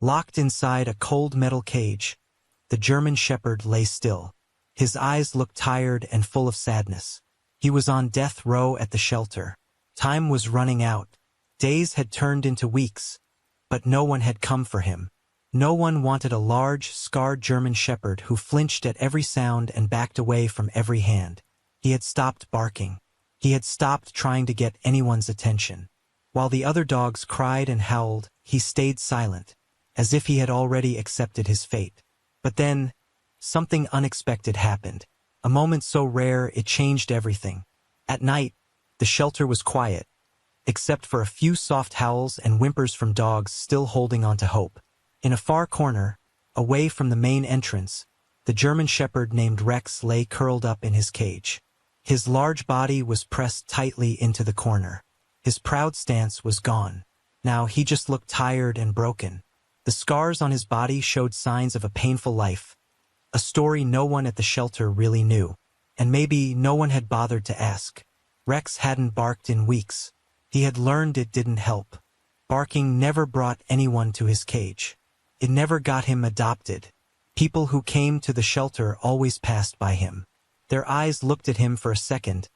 Locked inside a cold metal cage, the German Shepherd lay still. His eyes looked tired and full of sadness. He was on death row at the shelter. Time was running out. Days had turned into weeks, but no one had come for him. No one wanted a large, scarred German Shepherd who flinched at every sound and backed away from every hand. He had stopped barking. He had stopped trying to get anyone's attention. While the other dogs cried and howled, he stayed silent, as if he had already accepted his fate. But then, something unexpected happened. A moment so rare it changed everything. At night, the shelter was quiet, except for a few soft howls and whimpers from dogs still holding on to hope. In a far corner, away from the main entrance, the German Shepherd named Rex lay curled up in his cage. His large body was pressed tightly into the corner. His proud stance was gone. Now he just looked tired and broken. The scars on his body showed signs of a painful life, a story no one at the shelter really knew, and maybe no one had bothered to ask. Rex hadn't barked in weeks. He had learned it didn't help. Barking never brought anyone to his cage. It never got him adopted. People who came to the shelter always passed by him. Their eyes looked at him for a second,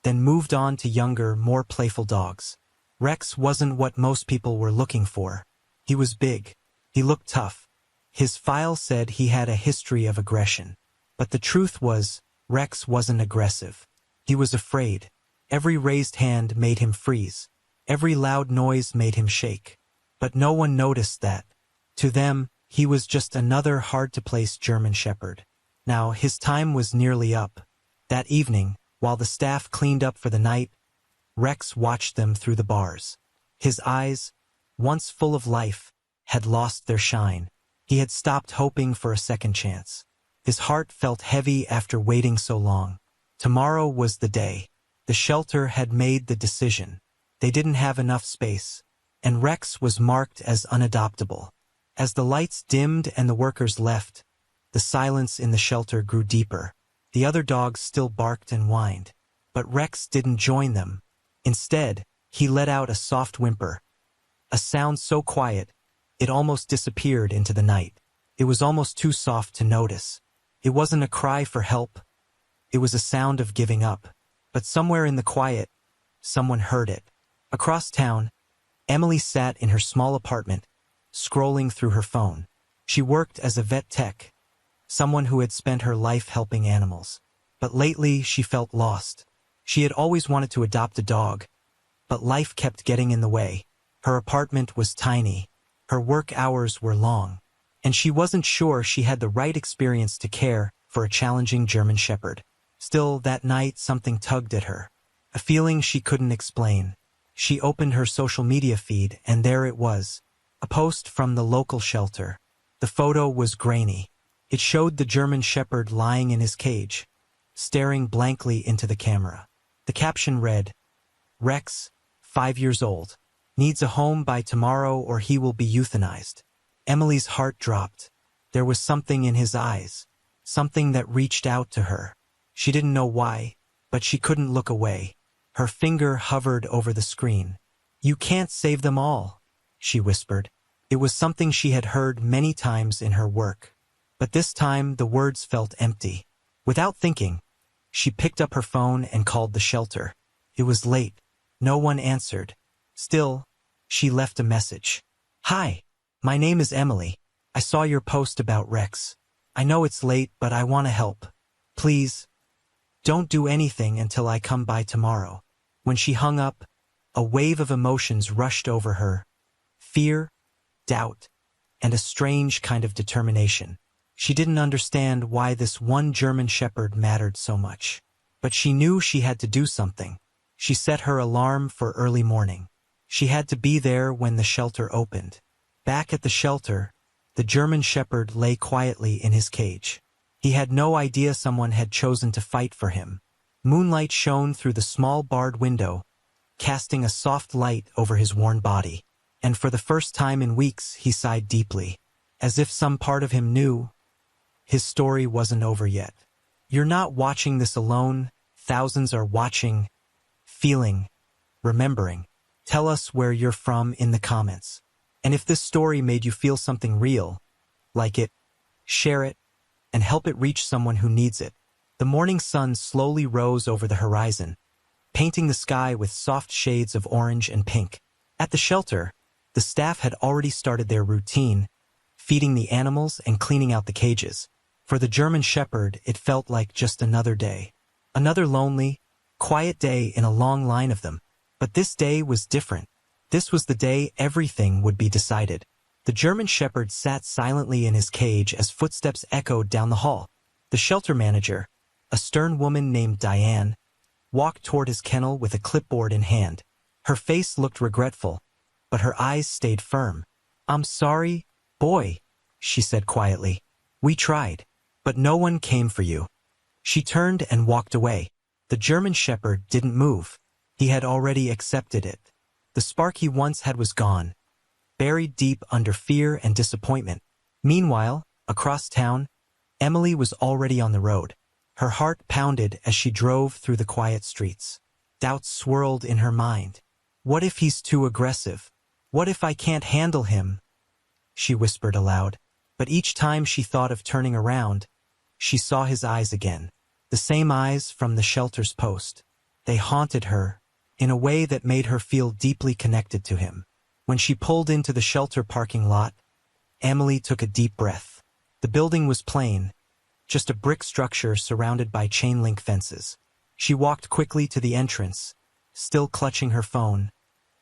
then moved on to younger, more playful dogs. Rex wasn't what most people were looking for. He was big. He looked tough. His file said he had a history of aggression. But the truth was, Rex wasn't aggressive. He was afraid. Every raised hand made him freeze. Every loud noise made him shake. But no one noticed that. To them, he was just another hard-to-place German Shepherd. Now, his time was nearly up. That evening, while the staff cleaned up for the night, Rex watched them through the bars. His eyes, once full of life, had lost their shine. He had stopped hoping for a second chance. His heart felt heavy after waiting so long. Tomorrow was the day. The shelter had made the decision. They didn't have enough space, and Rex was marked as unadoptable. As the lights dimmed and the workers left, the silence in the shelter grew deeper. The other dogs still barked and whined, but Rex didn't join them. Instead, he let out a soft whimper, a sound so quiet, it almost disappeared into the night. It was almost too soft to notice. It wasn't a cry for help. It was a sound of giving up. But somewhere in the quiet, someone heard it. Across town, Emily sat in her small apartment, scrolling through her phone. She worked as a vet tech, someone who had spent her life helping animals. But lately, she felt lost. She had always wanted to adopt a dog, but life kept getting in the way. Her apartment was tiny. Her work hours were long, and she wasn't sure she had the right experience to care for a challenging German Shepherd. Still, that night something tugged at her, a feeling she couldn't explain. She opened her social media feed, and there it was, a post from the local shelter. The photo was grainy. It showed the German Shepherd lying in his cage, staring blankly into the camera. The caption read, "Rex, 5 years old, needs a home by tomorrow or he will be euthanized." Emily's heart dropped. There was something in his eyes, something that reached out to her. She didn't know why, but she couldn't look away. Her finger hovered over the screen. "You can't save them all," she whispered. It was something she had heard many times in her work. But this time the words felt empty. Without thinking, she picked up her phone and called the shelter. It was late. No one answered. Still, she left a message. "Hi, my name is Emily. I saw your post about Rex. I know it's late, but I want to help. Please, don't do anything until I come by tomorrow." When she hung up, a wave of emotions rushed over her. Fear, doubt, and a strange kind of determination. She didn't understand why this one German Shepherd mattered so much. But she knew she had to do something. She set her alarm for early morning. She had to be there when the shelter opened. Back at the shelter, the German Shepherd lay quietly in his cage. He had no idea someone had chosen to fight for him. Moonlight shone through the small barred window, casting a soft light over his worn body. And for the first time in weeks, he sighed deeply, as if some part of him knew his story wasn't over yet. You're not watching this alone. Thousands are watching, feeling, remembering. Tell us where you're from in the comments. And if this story made you feel something real, like it, share it, and help it reach someone who needs it. The morning sun slowly rose over the horizon, painting the sky with soft shades of orange and pink. At the shelter, the staff had already started their routine, feeding the animals and cleaning out the cages. For the German Shepherd, it felt like just another day. Another lonely, quiet day in a long line of them. But this day was different. This was the day everything would be decided. The German Shepherd sat silently in his cage as footsteps echoed down the hall. The shelter manager, a stern woman named Diane, walked toward his kennel with a clipboard in hand. Her face looked regretful, but her eyes stayed firm. "I'm sorry, boy," she said quietly. "We tried, but no one came for you." She turned and walked away. The German Shepherd didn't move. He had already accepted it. The spark he once had was gone, buried deep under fear and disappointment. Meanwhile, across town, Emily was already on the road. Her heart pounded as she drove through the quiet streets. Doubts swirled in her mind. What if he's too aggressive? What if I can't handle him? She whispered aloud. But each time she thought of turning around, she saw his eyes again. The same eyes from the shelter's post. They haunted her in a way that made her feel deeply connected to him. When she pulled into the shelter parking lot, Emily took a deep breath. The building was plain, just a brick structure surrounded by chain-link fences. She walked quickly to the entrance, still clutching her phone,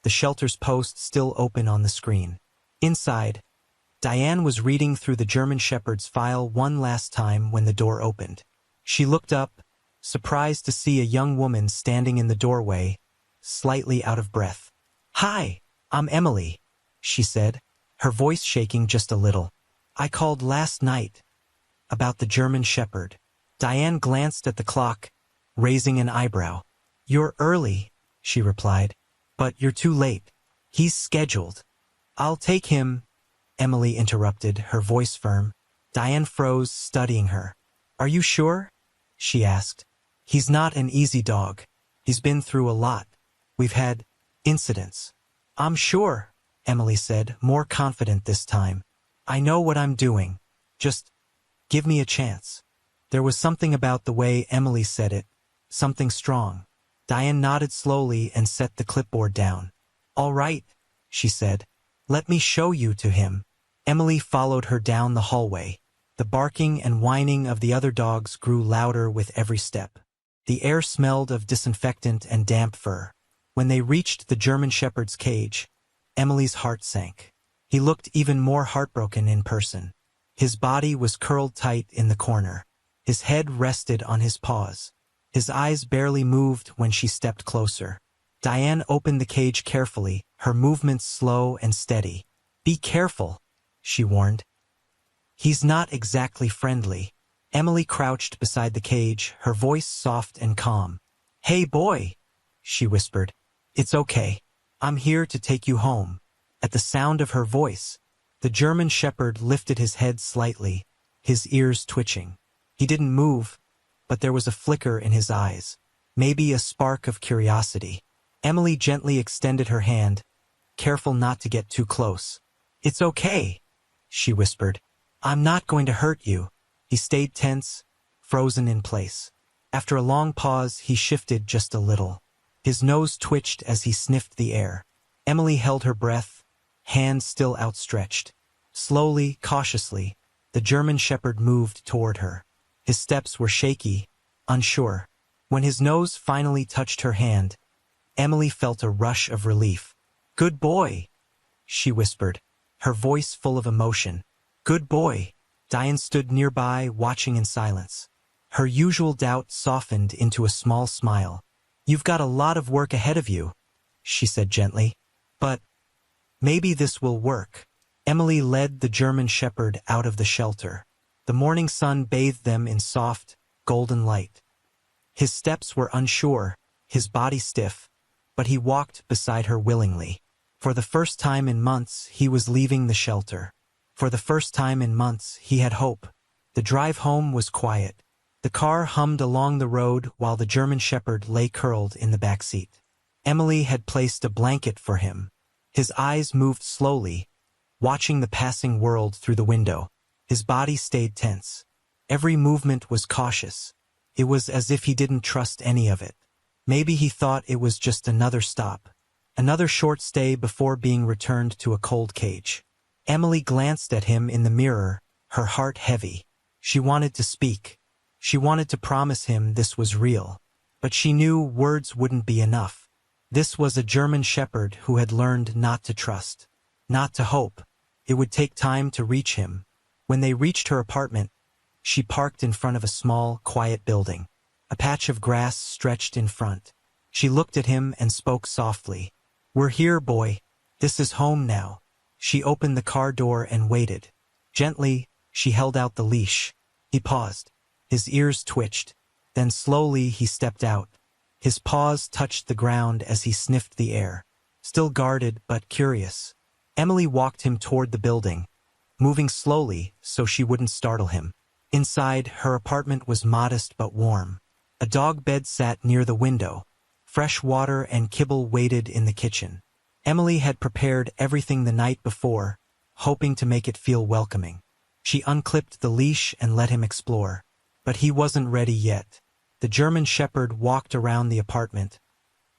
the shelter's post still open on the screen. Inside, Diane was reading through the German Shepherd's file one last time when the door opened. She looked up, surprised to see a young woman standing in the doorway, slightly out of breath. "Hi, I'm Emily," she said, her voice shaking just a little. "I called last night about the German Shepherd." Diane glanced at the clock, raising an eyebrow. "You're early," she replied, "but you're too late. He's scheduled." "I'll take him," Emily interrupted, her voice firm. Diane froze, studying her. "Are you sure?" she asked. "He's not an easy dog. He's been through a lot. We've had incidents." "I'm sure," Emily said, more confident this time. "I know what I'm doing. Just give me a chance." There was something about the way Emily said it, something strong. Diane nodded slowly and set the clipboard down. "All right," she said. "Let me show you to him." Emily followed her down the hallway. The barking and whining of the other dogs grew louder with every step. The air smelled of disinfectant and damp fur. When they reached the German Shepherd's cage, Emily's heart sank. He looked even more heartbroken in person. His body was curled tight in the corner. His head rested on his paws. His eyes barely moved when she stepped closer. Diane opened the cage carefully, her movements slow and steady. "Be careful," she warned. "He's not exactly friendly." Emily crouched beside the cage, her voice soft and calm. "Hey, boy," she whispered. "It's okay. I'm here to take you home." At the sound of her voice, the German Shepherd lifted his head slightly, his ears twitching. He didn't move, but there was a flicker in his eyes, maybe a spark of curiosity. Emily gently extended her hand, careful not to get too close. "It's okay," she whispered. "I'm not going to hurt you." He stayed tense, frozen in place. After a long pause, he shifted just a little. His nose twitched as he sniffed the air. Emily held her breath, hand still outstretched. Slowly, cautiously, the German Shepherd moved toward her. His steps were shaky, unsure. When his nose finally touched her hand, Emily felt a rush of relief. "Good boy," she whispered, her voice full of emotion. "Good boy." Diane stood nearby, watching in silence. Her usual doubt softened into a small smile. "You've got a lot of work ahead of you," she said gently. "But maybe this will work." Emily led the German Shepherd out of the shelter. The morning sun bathed them in soft, golden light. His steps were unsure, his body stiff, but he walked beside her willingly. For the first time in months, he was leaving the shelter. For the first time in months, he had hope. The drive home was quiet. The car hummed along the road while the German Shepherd lay curled in the back seat. Emily had placed a blanket for him. His eyes moved slowly, watching the passing world through the window. His body stayed tense. Every movement was cautious. It was as if he didn't trust any of it. Maybe he thought it was just another stop. Another short stay before being returned to a cold cage. Emily glanced at him in the mirror, her heart heavy. She wanted to speak. She wanted to promise him this was real. But she knew words wouldn't be enough. This was a German shepherd who had learned not to trust, not to hope. It would take time to reach him. When they reached her apartment, she parked in front of a small, quiet building. A patch of grass stretched in front. She looked at him and spoke softly. "We're here, boy. This is home now." She opened the car door and waited. Gently, she held out the leash. He paused. His ears twitched. Then slowly he stepped out. His paws touched the ground as he sniffed the air. Still guarded but curious. Emily walked him toward the building, moving slowly so she wouldn't startle him. Inside, her apartment was modest but warm. A dog bed sat near the window. Fresh water and kibble waited in the kitchen. Emily had prepared everything the night before, hoping to make it feel welcoming. She unclipped the leash and let him explore. But he wasn't ready yet. The German shepherd walked around the apartment,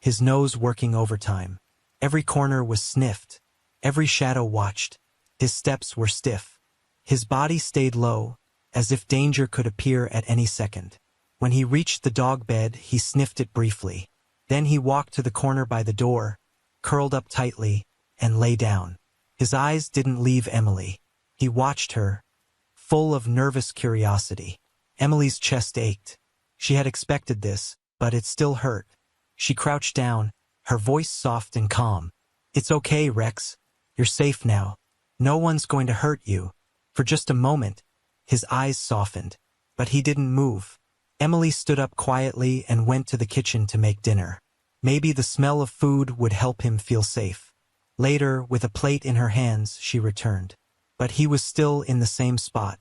his nose working overtime. Every corner was sniffed. Every shadow watched. His steps were stiff. His body stayed low, as if danger could appear at any second. When he reached the dog bed, he sniffed it briefly. Then he walked to the corner by the door, curled up tightly, and lay down. His eyes didn't leave Emily. He watched her, full of nervous curiosity. Emily's chest ached. She had expected this, but it still hurt. She crouched down, her voice soft and calm. "It's okay, Rex. You're safe now. No one's going to hurt you." For just a moment, his eyes softened, but he didn't move. Emily stood up quietly and went to the kitchen to make dinner. Maybe the smell of food would help him feel safe. Later, with a plate in her hands, she returned. But he was still in the same spot.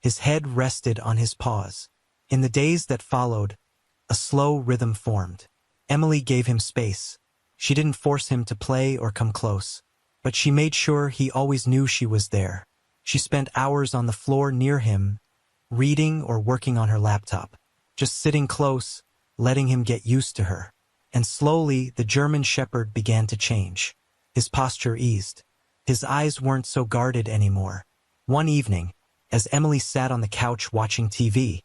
His head rested on his paws. In the days that followed, a slow rhythm formed. Emily gave him space. She didn't force him to play or come close, but she made sure he always knew she was there. She spent hours on the floor near him, reading or working on her laptop, just sitting close, letting him get used to her. And slowly, the German shepherd began to change. His posture eased. His eyes weren't so guarded anymore. One evening, as Emily sat on the couch watching TV,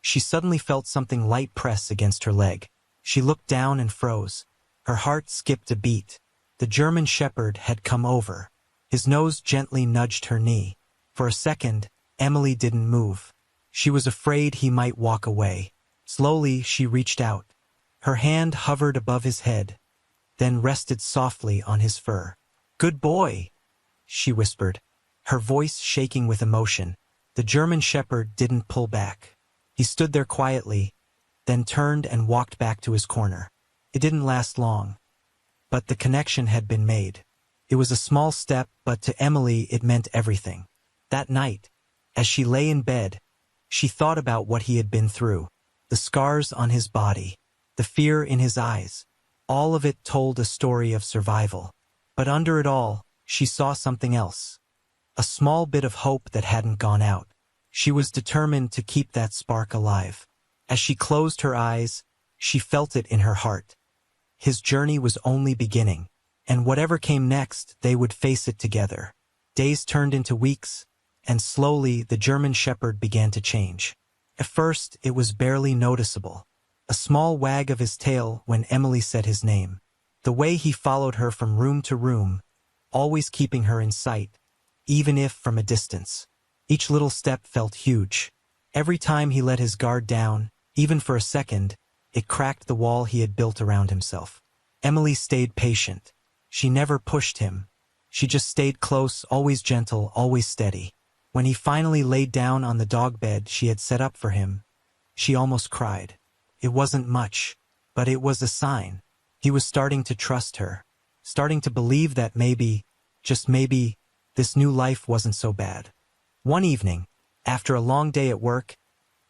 she suddenly felt something light press against her leg. She looked down and froze. Her heart skipped a beat. The German shepherd had come over. His nose gently nudged her knee. For a second, Emily didn't move. She was afraid he might walk away. Slowly, she reached out. Her hand hovered above his head, then rested softly on his fur. "Good boy," she whispered, her voice shaking with emotion. The German shepherd didn't pull back. He stood there quietly, then turned and walked back to his corner. It didn't last long, but the connection had been made. It was a small step, but to Emily it meant everything. That night, as she lay in bed, she thought about what he had been through. The scars on his body, the fear in his eyes. All of it told a story of survival. But under it all, she saw something else. A small bit of hope that hadn't gone out. She was determined to keep that spark alive. As she closed her eyes, she felt it in her heart. His journey was only beginning, and whatever came next, they would face it together. Days turned into weeks, and slowly the German shepherd began to change. At first, it was barely noticeable. A small wag of his tail when Emily said his name. The way he followed her from room to room, always keeping her in sight, even if from a distance. Each little step felt huge. Every time he let his guard down, even for a second, it cracked the wall he had built around himself. Emily stayed patient. She never pushed him. She just stayed close, always gentle, always steady. When he finally laid down on the dog bed she had set up for him, she almost cried. It wasn't much, but it was a sign. He was starting to trust her, starting to believe that maybe, just maybe, this new life wasn't so bad. One evening, after a long day at work,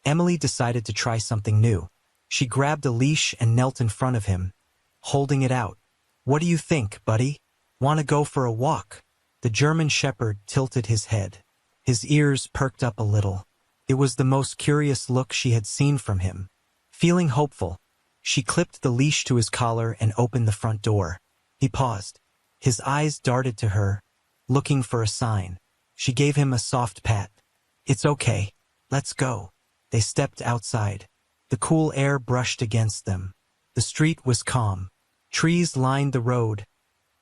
Emily decided to try something new. She grabbed a leash and knelt in front of him, holding it out. "What do you think, buddy? Want to go for a walk?" The German Shepherd tilted his head. His ears perked up a little. It was the most curious look she had seen from him. Feeling hopeful, she clipped the leash to his collar and opened the front door. He paused. His eyes darted to her, looking for a sign. She gave him a soft pat. "It's okay. Let's go." They stepped outside. The cool air brushed against them. The street was calm. Trees lined the road,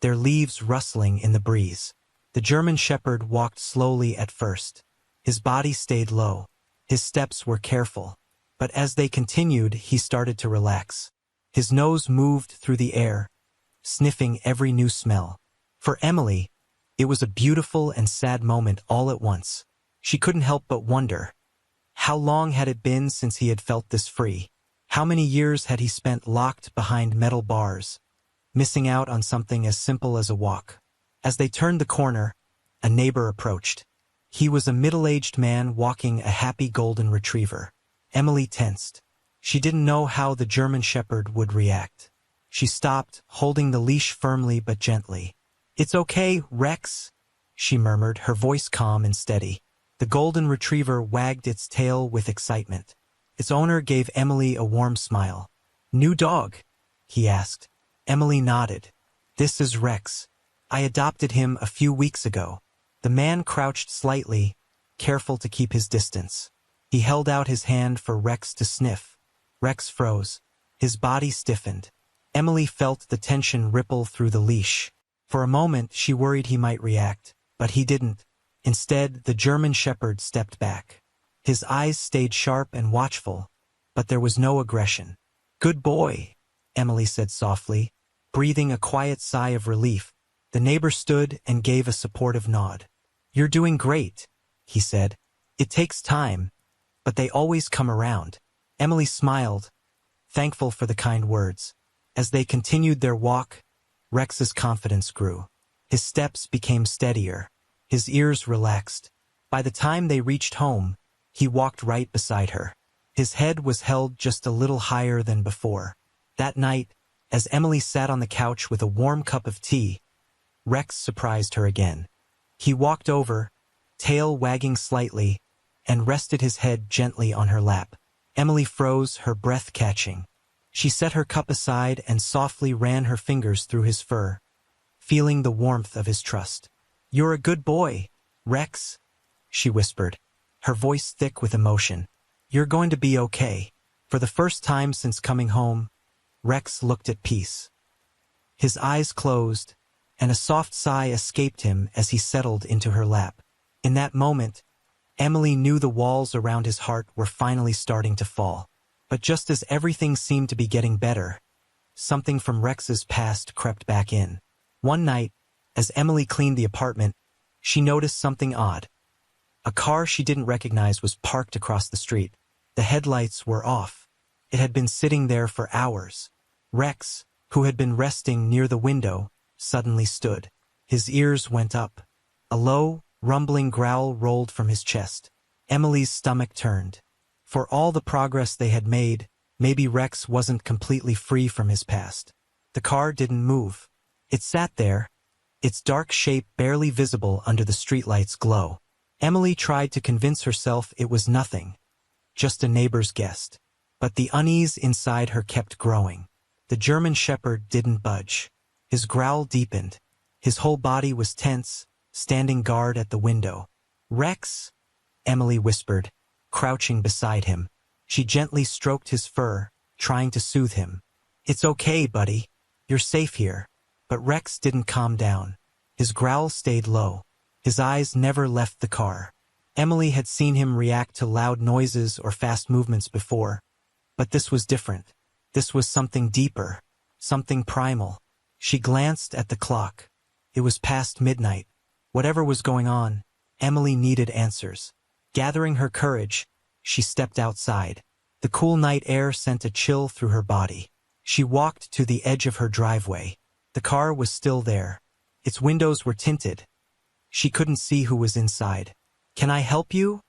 their leaves rustling in the breeze. The German Shepherd walked slowly at first. His body stayed low. His steps were careful. But as they continued, he started to relax. His nose moved through the air, sniffing every new smell. For Emily, it was a beautiful and sad moment all at once. She couldn't help but wonder, how long had it been since he had felt this free? How many years had he spent locked behind metal bars, missing out on something as simple as a walk? As they turned the corner, a neighbor approached. He was a middle-aged man walking a happy golden retriever. Emily tensed. She didn't know how the German Shepherd would react. She stopped, holding the leash firmly but gently. "It's okay, Rex," she murmured, her voice calm and steady. The golden retriever wagged its tail with excitement. Its owner gave Emily a warm smile. "New dog?" he asked. Emily nodded. "This is Rex. I adopted him a few weeks ago." The man crouched slightly, careful to keep his distance. He held out his hand for Rex to sniff. Rex froze. His body stiffened. Emily felt the tension ripple through the leash. For a moment, she worried he might react, but he didn't. Instead, the German Shepherd stepped back. His eyes stayed sharp and watchful, but there was no aggression. "Good boy," Emily said softly, breathing a quiet sigh of relief. The neighbor stood and gave a supportive nod. "You're doing great," he said. "It takes time, but they always come around." Emily smiled, thankful for the kind words. As they continued their walk, Rex's confidence grew. His steps became steadier. His ears relaxed. By the time they reached home, he walked right beside her. His head was held just a little higher than before. That night, as Emily sat on the couch with a warm cup of tea, Rex surprised her again. He walked over, tail wagging slightly, and rested his head gently on her lap. Emily froze, her breath catching. She set her cup aside and softly ran her fingers through his fur, feeling the warmth of his trust. "You're a good boy, Rex," she whispered, her voice thick with emotion. "You're going to be okay." For the first time since coming home, Rex looked at peace. His eyes closed, and a soft sigh escaped him as he settled into her lap. In that moment, Emily knew the walls around his heart were finally starting to fall. But just as everything seemed to be getting better, something from Rex's past crept back in. One night, as Emily cleaned the apartment, she noticed something odd. A car she didn't recognize was parked across the street. The headlights were off. It had been sitting there for hours. Rex, who had been resting near the window, suddenly stood. His ears went up. A low, rumbling growl rolled from his chest. Emily's stomach turned. For all the progress they had made, maybe Rex wasn't completely free from his past. The car didn't move. It sat there, its dark shape barely visible under the streetlight's glow. Emily tried to convince herself it was nothing, just a neighbor's guest. But the unease inside her kept growing. The German Shepherd didn't budge. His growl deepened. His whole body was tense, standing guard at the window. "Rex," Emily whispered, crouching beside him. She gently stroked his fur, trying to soothe him. "It's okay, buddy. You're safe here." But Rex didn't calm down. His growl stayed low. His eyes never left the car. Emily had seen him react to loud noises or fast movements before. But this was different. This was something deeper, something primal. She glanced at the clock. It was past midnight. Whatever was going on, Emily needed answers. Gathering her courage, she stepped outside. The cool night air sent a chill through her body. She walked to the edge of her driveway. The car was still there. Its windows were tinted. She couldn't see who was inside. "Can I help you?"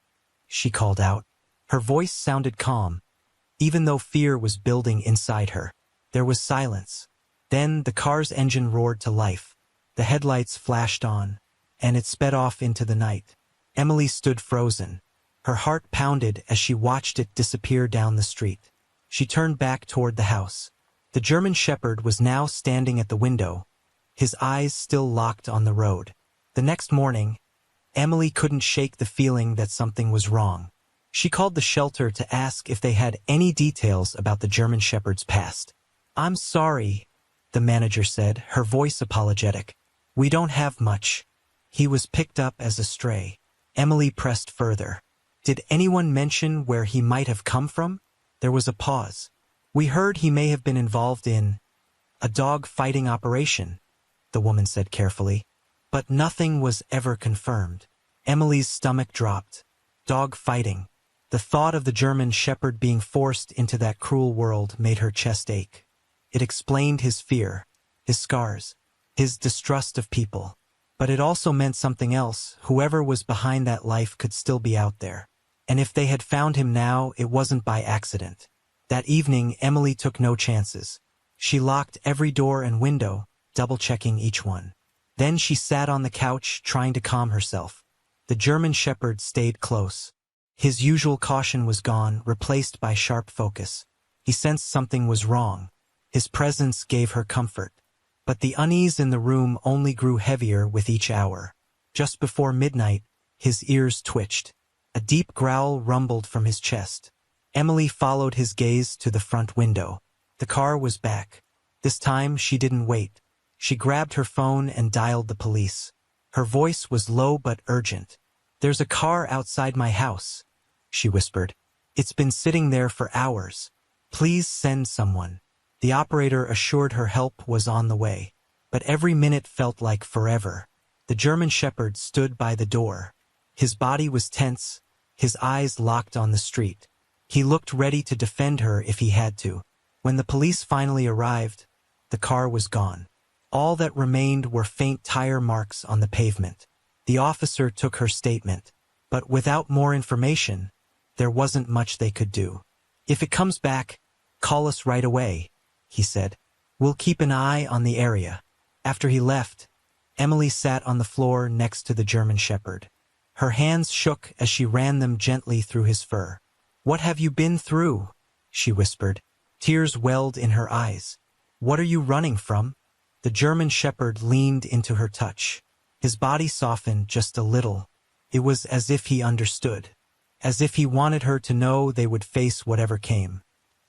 she called out. Her voice sounded calm, even though fear was building inside her. There was silence. Then the car's engine roared to life. The headlights flashed on, and it sped off into the night. Emily stood frozen. Her heart pounded as she watched it disappear down the street. She turned back toward the house. The German Shepherd was now standing at the window, his eyes still locked on the road. The next morning, Emily couldn't shake the feeling that something was wrong. She called the shelter to ask if they had any details about the German Shepherd's past. "I'm sorry," the manager said, her voice apologetic. "We don't have much. He was picked up as a stray." Emily pressed further. "Did anyone mention where he might have come from?" There was a pause. "We heard he may have been involved in a dog fighting operation," the woman said carefully. "But nothing was ever confirmed." Emily's stomach dropped. Dog fighting. The thought of the German Shepherd being forced into that cruel world made her chest ache. It explained his fear, his scars, his distrust of people. But it also meant something else. Whoever was behind that life could still be out there. And if they had found him now, it wasn't by accident. That evening, Emily took no chances. She locked every door and window, double-checking each one. Then she sat on the couch, trying to calm herself. The German Shepherd stayed close. His usual caution was gone, replaced by sharp focus. He sensed something was wrong. His presence gave her comfort. But the unease in the room only grew heavier with each hour. Just before midnight, his ears twitched. A deep growl rumbled from his chest. Emily followed his gaze to the front window. The car was back. This time she didn't wait. She grabbed her phone and dialed the police. Her voice was low but urgent. "There's a car outside my house," she whispered. "It's been sitting there for hours. Please send someone." The operator assured her help was on the way. But every minute felt like forever. The German Shepherd stood by the door. His body was tense, his eyes locked on the street. He looked ready to defend her if he had to. When the police finally arrived, the car was gone. All that remained were faint tire marks on the pavement. The officer took her statement. But without more information, there wasn't much they could do. "If it comes back, call us right away," he said. "We'll keep an eye on the area." After he left, Emily sat on the floor next to the German Shepherd. Her hands shook as she ran them gently through his fur. "What have you been through?" she whispered. Tears welled in her eyes. "What are you running from?" The German Shepherd leaned into her touch. His body softened just a little. It was as if he understood. As if he wanted her to know they would face whatever came.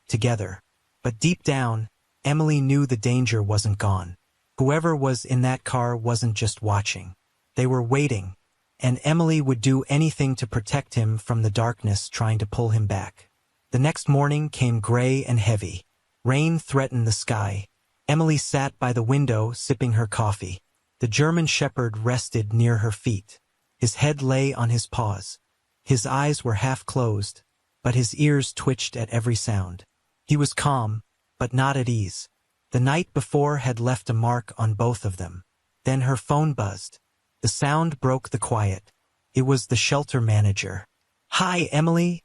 Together. But deep down, Emily knew the danger wasn't gone. Whoever was in that car wasn't just watching. They were waiting, and Emily would do anything to protect him from the darkness trying to pull him back. The next morning came gray and heavy. Rain threatened the sky. Emily sat by the window, sipping her coffee. The German Shepherd rested near her feet. His head lay on his paws. His eyes were half closed, but his ears twitched at every sound. He was calm, but not at ease. The night before had left a mark on both of them. Then her phone buzzed. The sound broke the quiet. It was the shelter manager. "Hi, Emily,"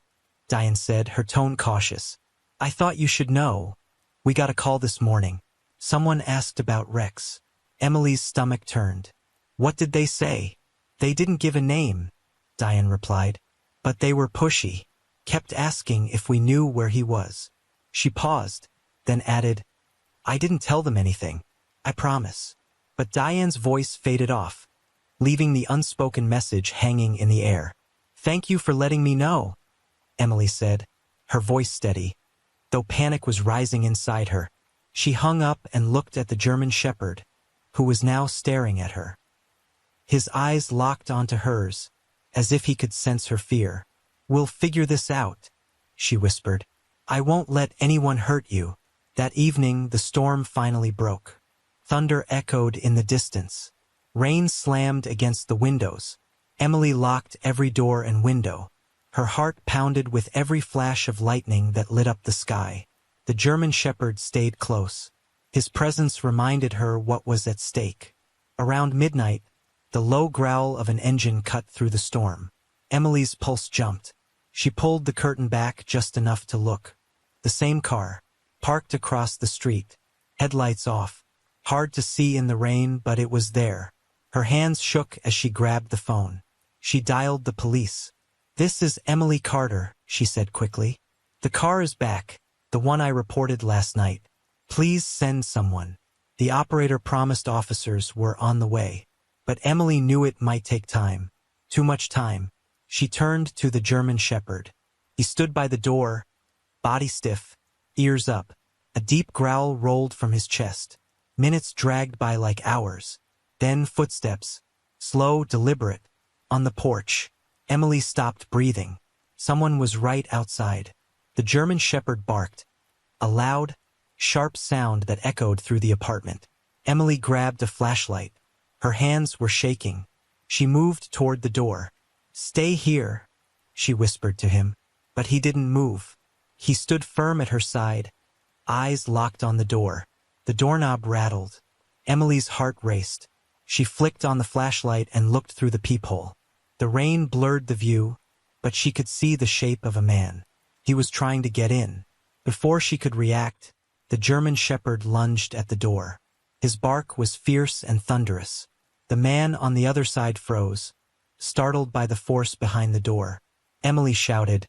Diane said, her tone cautious. "I thought you should know. We got a call this morning. Someone asked about Rex." Emily's stomach turned. "What did they say?" "They didn't give a name," Diane replied. "But they were pushy. Kept asking if we knew where he was." She paused, then added, "I didn't tell them anything. I promise." But Diane's voice faded off, leaving the unspoken message hanging in the air. "Thank you for letting me know," Emily said, her voice steady, though panic was rising inside her. She hung up and looked at the German Shepherd, who was now staring at her. His eyes locked onto hers, as if he could sense her fear. "We'll figure this out," she whispered. "I won't let anyone hurt you." That evening, the storm finally broke. Thunder echoed in the distance. Rain slammed against the windows. Emily locked every door and window. Her heart pounded with every flash of lightning that lit up the sky. The German Shepherd stayed close. His presence reminded her what was at stake. Around midnight, the low growl of an engine cut through the storm. Emily's pulse jumped. She pulled the curtain back just enough to look. The same car, parked across the street, headlights off. Hard to see in the rain, but it was there. Her hands shook as she grabbed the phone. She dialed the police. "This is Emily Carter," she said quickly. "The car is back, the one I reported last night. Please send someone." The operator promised officers were on the way. But Emily knew it might take time. Too much time. She turned to the German Shepherd. He stood by the door, body stiff, ears up. A deep growl rolled from his chest. Minutes dragged by like hours. Then footsteps. Slow, deliberate. On the porch. Emily stopped breathing. Someone was right outside. The German Shepherd barked. A loud, sharp sound that echoed through the apartment. Emily grabbed a flashlight. Her hands were shaking. She moved toward the door. "Stay here," she whispered to him. But he didn't move. He stood firm at her side, eyes locked on the door. The doorknob rattled. Emily's heart raced. She flicked on the flashlight and looked through the peephole. The rain blurred the view, but she could see the shape of a man. He was trying to get in. Before she could react, the German Shepherd lunged at the door. His bark was fierce and thunderous. The man on the other side froze, startled by the force behind the door. Emily shouted,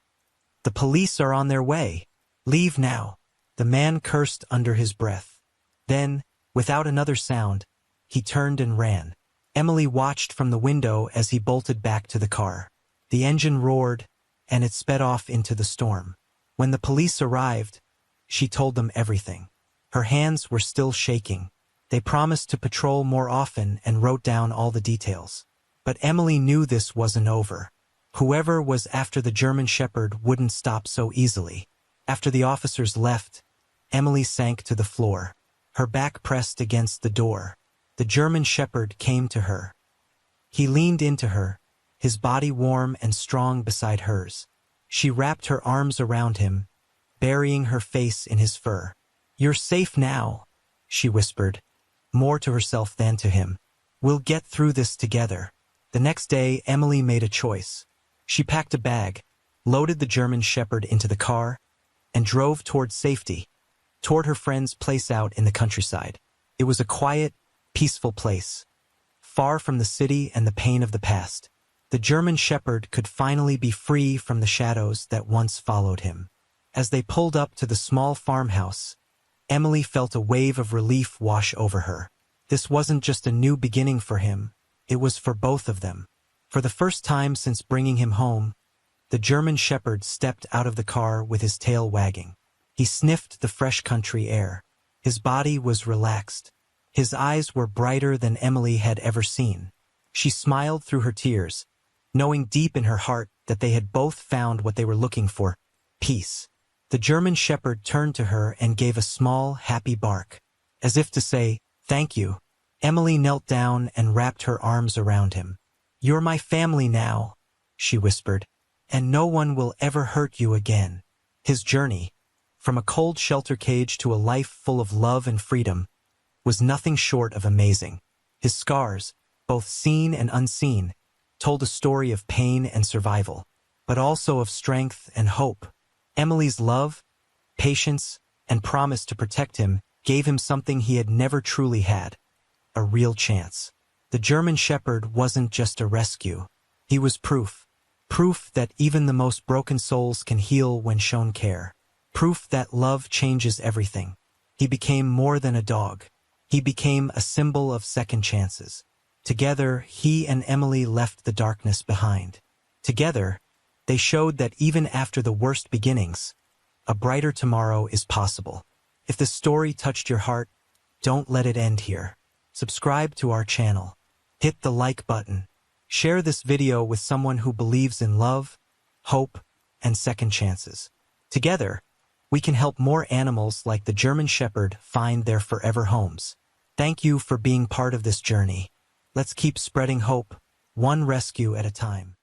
"The police are on their way. Leave now." The man cursed under his breath. Then, without another sound, he turned and ran. Emily watched from the window as he bolted back to the car. The engine roared, and it sped off into the storm. When the police arrived, she told them everything. Her hands were still shaking. They promised to patrol more often and wrote down all the details. But Emily knew this wasn't over. Whoever was after the German Shepherd wouldn't stop so easily. After the officers left, Emily sank to the floor, her back pressed against the door. The German Shepherd came to her. He leaned into her, his body warm and strong beside hers. She wrapped her arms around him, burying her face in his fur. "You're safe now," she whispered, more to herself than to him. "We'll get through this together." The next day, Emily made a choice. She packed a bag, loaded the German Shepherd into the car, and drove toward safety, toward her friend's place out in the countryside. It was a quiet, peaceful place, far from the city and the pain of the past. The German Shepherd could finally be free from the shadows that once followed him. As they pulled up to the small farmhouse, Emily felt a wave of relief wash over her. This wasn't just a new beginning for him, it was for both of them. For the first time since bringing him home, the German Shepherd stepped out of the car with his tail wagging. He sniffed the fresh country air. His body was relaxed. His eyes were brighter than Emily had ever seen. She smiled through her tears, knowing deep in her heart that they had both found what they were looking for, peace. The German Shepherd turned to her and gave a small, happy bark. As if to say, "Thank you." Emily knelt down and wrapped her arms around him. "You're my family now," she whispered, "and no one will ever hurt you again." His journey, from a cold shelter cage to a life full of love and freedom, was nothing short of amazing. His scars, both seen and unseen, told a story of pain and survival, but also of strength and hope. Emily's love, patience, and promise to protect him gave him something he had never truly had, a real chance. The German Shepherd wasn't just a rescue. He was proof. Proof that even the most broken souls can heal when shown care. Proof that love changes everything. He became more than a dog. He became a symbol of second chances. Together, he and Emily left the darkness behind. Together, they showed that even after the worst beginnings, a brighter tomorrow is possible. If the story touched your heart, don't let it end here. Subscribe to our channel. Hit the like button. Share this video with someone who believes in love, hope, and second chances. Together, we can help more animals like the German Shepherd find their forever homes. Thank you for being part of this journey. Let's keep spreading hope, one rescue at a time.